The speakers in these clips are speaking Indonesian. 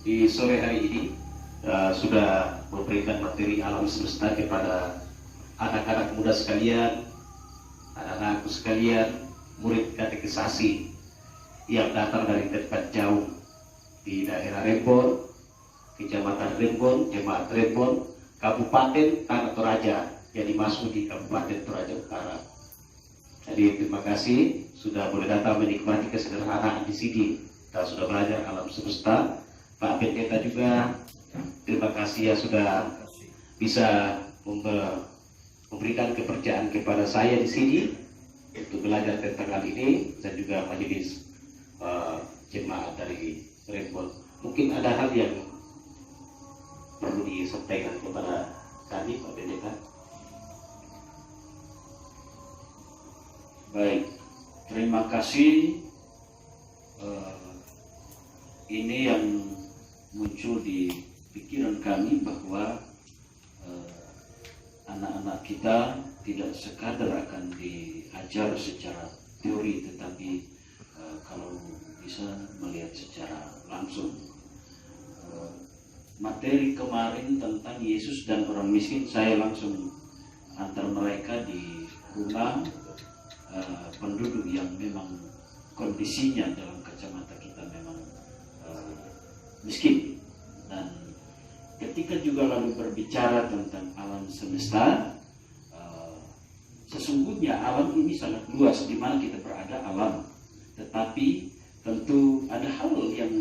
di sore hari ini sudah memberikan materi alam semesta kepada anak-anak muda sekalian, anak-anakku sekalian, murid katekisasi yang datang dari tempat jauh di daerah Rembon, Kecamatan Rembon, Jemaat Rembon, Kabupaten Tanah Toraja yang dimasuk di Kabupaten Toraja Utara. Jadi terima kasih sudah boleh datang menikmati kesederhanaan di sini. Kita sudah belajar alam semesta. Pak Pendeta juga terima kasih ya sudah bisa memberikan kepercayaan kepada saya di sini untuk belajar tentang hal ini, dan juga majelis jemaat dari Rembon. Mungkin ada hal yang perlu disampaikan kepada kami, Pak Pendeta. Baik, terima kasih. Ini yang muncul di pikiran kami bahwa anak-anak kita tidak sekadar akan diajar secara teori, tetapi kalau bisa melihat secara langsung. Materi kemarin tentang Yesus dan orang miskin, saya langsung antar mereka di rumah penduduk yang memang kondisinya dalam kacamata kita memang miskin. Dan ketika juga lalu berbicara tentang alam semesta, sesungguhnya alam ini sangat luas di mana kita berada alam, tetapi tentu ada hal yang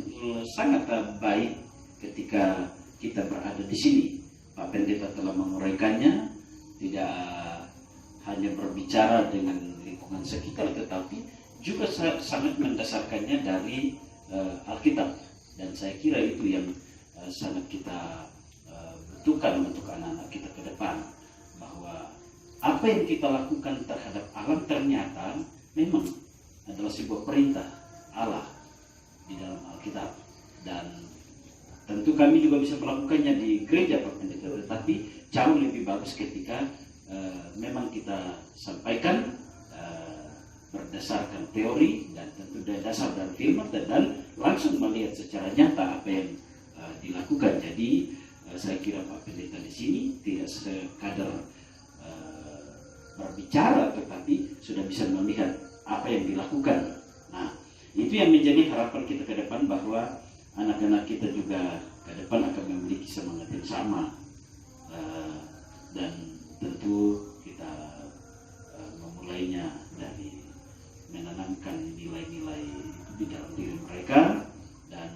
sangat baik ketika kita berada di sini. Pak Pendeta telah menguraikannya, tidak hanya berbicara dengan lingkungan sekitar, tetapi juga sangat mendasarkannya dari Alkitab. Dan saya kira itu yang sangat kita butuhkan untuk anak-anak kita ke depan, bahwa apa yang kita lakukan terhadap alam ternyata memang adalah sebuah perintah Allah di dalam Alkitab. Dan tentu kami juga bisa melakukannya di gereja, Pak Pendeta, tetapi jauh lebih bagus ketika memang kita sampaikan berdasarkan teori dan tentu dasar dari firman, dan langsung melihat secara nyata apa yang dilakukan. Jadi saya kira Pak Pendeta di sini tidak sekadar berbicara, tetapi sudah bisa melihat apa yang dilakukan. Nah, itu yang menjadi harapan kita ke depan, bahwa anak-anak kita juga ke depan akan memiliki semangat yang sama, dan tentu kita memulainya dari menanamkan nilai-nilai di dalam diri mereka. Dan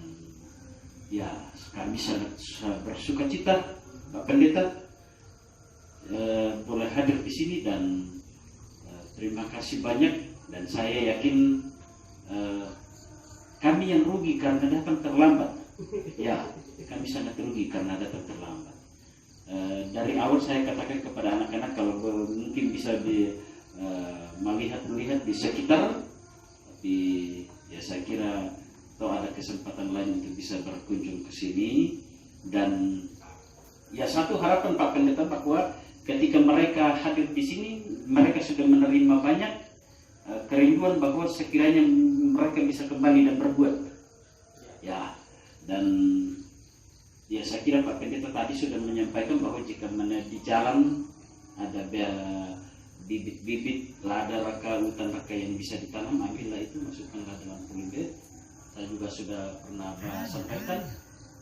ya, kami sangat bersuka cita Pak Pendeta boleh hadir di sini, dan terima kasih banyak. Dan saya yakin kami yang rugi karena datang terlambat. Ya, kami sangat rugi karena datang terlambat. Dari awal saya katakan kepada anak-anak, kalau mungkin bisa melihat di sekitar, tapi ya saya kira toh ada kesempatan lain untuk bisa berkunjung ke sini. Dan ya, satu harapan Pak Pendeta, bahwa ketika mereka hadir di sini, mereka sudah menerima banyak kerinduan bahwa sekiranya mereka bisa kembali dan berbuat. Ya, dan ya saya kira Pak Pendeta tadi sudah menyampaikan bahwa jika di jalan ada bibit-bibit lada raka, hutan raka yang bisa ditanam, ambillah itu, masukkanlah dalam kulibet. Saya juga sudah pernah sampaikan,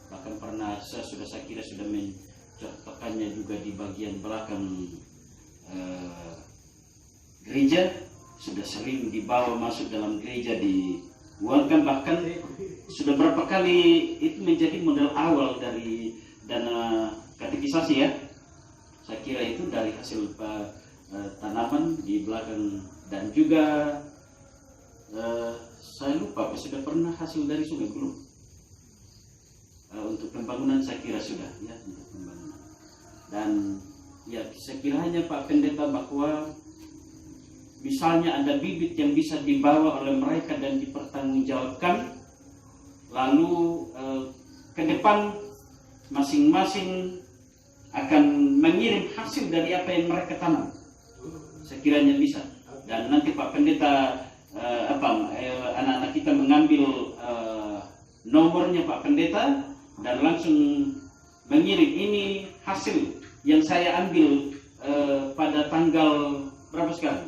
bahkan pernah saya kira sudah mencontohkannya juga di bagian belakang gereja. Sudah sering dibawa masuk dalam gereja, dibuangkan, bahkan sudah berapa kali itu menjadi modal awal dari dana katekisasi ya. Saya kira itu dari hasil tanaman di belakang, dan juga saya lupa sudah pernah hasil dari sungai belum. Untuk pembangunan saya kira sudah ya, untuk pembangunan. Dan ya, sekiranya Pak Pendeta, bahwa misalnya ada bibit yang bisa dibawa oleh mereka dan dipertanggungjawabkan, lalu ke depan masing-masing akan mengirim hasil dari apa yang mereka tanam. Sekiranya bisa. Dan nanti Pak Pendeta anak-anak kita mengambil nomornya Pak Pendeta, dan langsung mengirim. Ini hasil yang saya ambil pada tanggal berapa sekarang?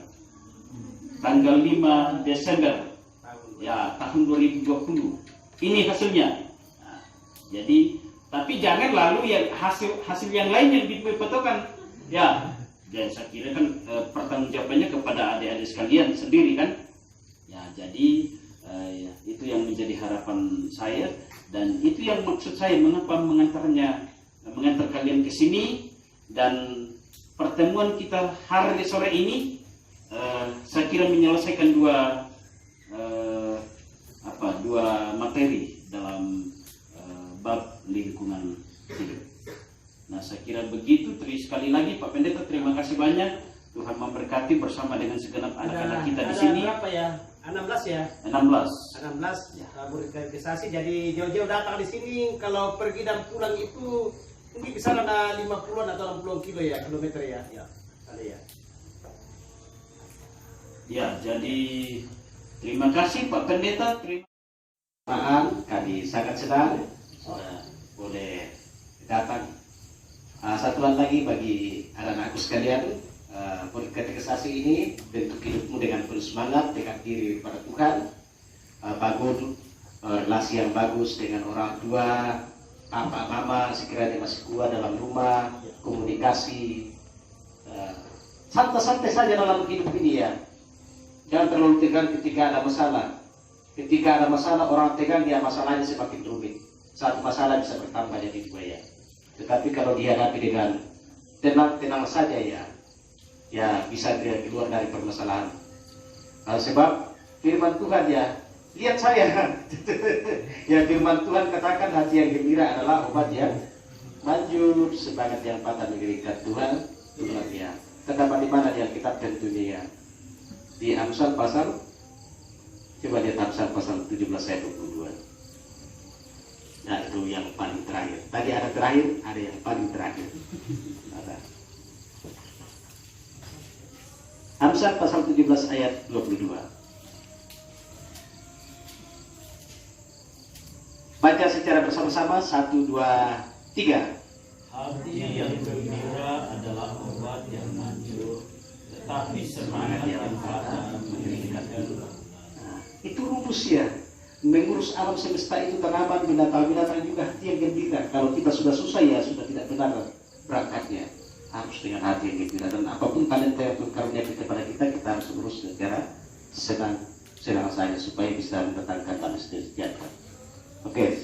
Tanggal 5 Desember ya tahun 2020. Ini hasilnya. Nah, jadi tapi jangan lalu yang hasil yang lain yang difotokan ya. Dan saya kira kan pertanggungjawabannya kepada adik-adik sekalian sendiri kan. Ya, jadi ya, itu yang menjadi harapan saya, dan itu yang maksud saya mengapa mengantar kalian ke sini. Dan pertemuan kita hari sore ini saya kira menyelesaikan dua materi dalam bab lingkungan hidup. Nah, saya kira begitu. Sekali lagi Pak Pendeta, terima kasih banyak. Tuhan memberkati bersama dengan segenap anak-anak kita di sini. Berapa ya? 16 ya? 16 ya. Murid katekisasi, jadi jauh-jauh datang di sini. Kalau pergi dan pulang itu mungkin bisa ada 50-an atau 60 kilo ya, kilometer ya. Ya, ada ya. Ya, jadi terima kasih Pak Pendeta. Kami sangat senang sudah boleh datang. Satuan lagi bagi anak-anakku sekalian, katekisasi ini bentuk hidupmu dengan penuh semangat, dekat diri kepada Tuhan, bangun relasi yang bagus dengan orang tua, papa, mama, sekiranya masih kuat dalam rumah, komunikasi, santai-santai saja dalam hidup ini ya. Jangan terlalu tegang ketika ada masalah. Ketika ada masalah, orang tegang, dia masalahnya semakin rumit. Satu masalah bisa bertambah jadi dua ya. Tetapi kalau dihadapi dengan tenang saja ya bisa dia keluar dari permasalahan. Sebab firman Tuhan ya, lihat saya. Ya, firman Tuhan katakan hati yang gembira adalah obat yang manjur, semangat yang patah mengiringkan Tuhan ya. Terdapat di mana di Alkitab tentunya ya? Di Amsal pasal, coba lihat Amsal pasal 17 ayat 22. Nah, itu yang paling terakhir. Tadi ada terakhir, ada yang paling terakhir. Ada. Amsal pasal 17 ayat 22. Baca secara bersama-sama, 1, 2, 3. Hati yang gembira adalah obat yang manjur, tetapi semangat yang patah mengiringkan Tuhan. Nah, itu rumus ya. Mengurus alam semesta itu, tanaman, binatang-binatang juga hati yang gembira. Kalau kita sudah susah ya sudah tidak benar berangkatnya. Harus dengan hati yang gembira, dan apapun talenta yang Tuhan karuniakan kepada kita harus urus negara senang saja supaya bisa mendatangkan damai sejahtera. Oke,